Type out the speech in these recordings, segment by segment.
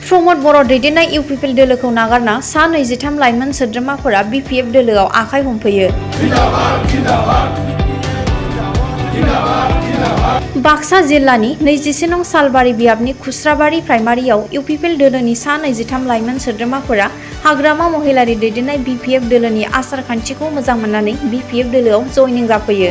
प्रमद बर' दैदेननाय UPPL दोलोखौ नागारना सा 23 लाइमोन सोद्रोमाफोरा बिपिएफ दोलोआव आखाइ हमफैयो। बाक्सा जिल्लानि 21 नं सालबारि बियाबनि खुस्राबारि प्राइमारियाव इउपिपिएल दोलोनि सा 23 लाइमोन सोद्रोमाफोरा हाग्रामा महिलारि दैदेननाय बिपिएफ दोलोनि आसार खान्थिखौ मोजां मोननानै बिपिएफ दोलोआव जयनिं जाफैयो।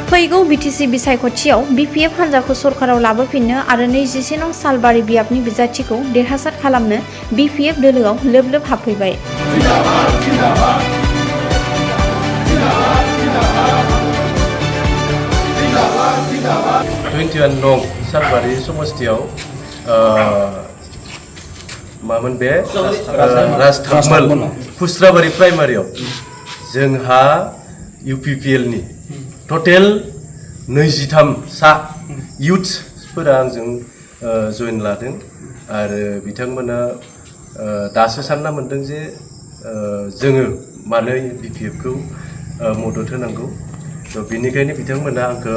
फैगौ बिटिसि बिसायख'थियाव बिपिएफ हान्जाखौ सरकाराव लाबोफिननो आरो 21 नं सालबारि बियाबनि बिजाथिखौ देरहासार खालामनो बिपिएफ दोलोआव लोब लोब हाबफैबाय। नं सालबारि समस्थियाव मामोन बे राजथामोल खुस्राबारि प्राइमारियाव जोंहा इउपिपिएल नि टटेल 23 सा इउथ्सफोरा आंजों जइन लादों आरो बिथांमोना दासो सानना मोनदों जे जोङो मानो बिपिएफखौ मदद होनांगौ। थ' बेनिखायनो बिथांमोना आंखौ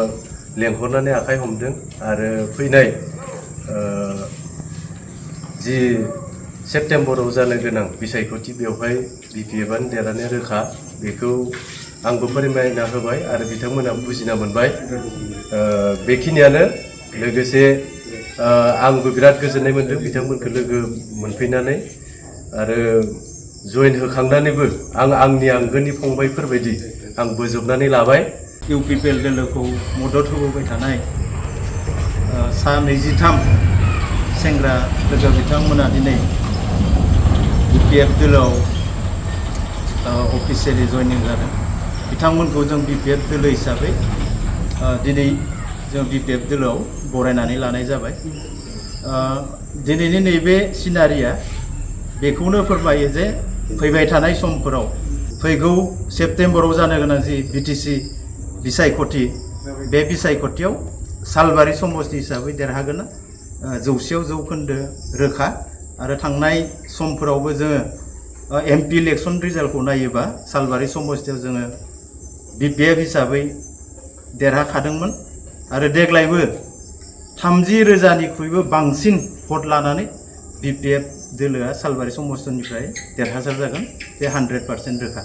लेंहरनानै आखाइ हमदों आरो फैनाय जि सेप्तेम्बराव जानो गोनां बिसायख'थि बेवहाय बिपिएफआनो देरहानो रोखा बेखौ आंबो फोरमायना होबाय आरो बिथांमोना बुजिना मोनबाय। बेखिनियानो लोगोसे आंबो बिराद गोजोननाय मोनदों बिथांमोनखौ लोगो मोनफैनानै आरो जइन होखांनानैबो आंनि आंगोनि फंबायफोरबायदि आं बोजबनानै लाबाय। इउपिपिएल दोलोखौ मदद होबोबाय थानाय सा 23 सेंग्रा लोगो बिथांमोना दिनै बिपिएफ दोलोआव अफिसियेलि जयनिं जादों। बिथांमोनखौ जों बिपिएफ दोलो हिसाबै दिनै जों बिपिएफ दोलोआव बरायनानै लानाय जाबाय। दिनैनि नैबे सिनारिया बेखौनो फोरमायो जे फैबाय थानाय समफोराव फैगौ सेप्तेम्बराव जानो गोनां जि बिटिसि बिसायख'थि बे बिसायख'थियाव सालबारि समस्ति हिसाबै देरहागोन 100% रोखा आरो थांनाय समफोरावबो जोङो एमपि इलेक्सन रिजाल्टखौ नायोबा सालबारि समस्तियाव जोङो बिपिएफ हिसाबै देरहाखादोंमोन आरो देग्लायबो 30,000निख्रुइबो बांसिन भट लानानै बिपिएफ दोलोआ सालबारि समस्तिनिफ्राय देरहासार जागोन बे 100% रोखा।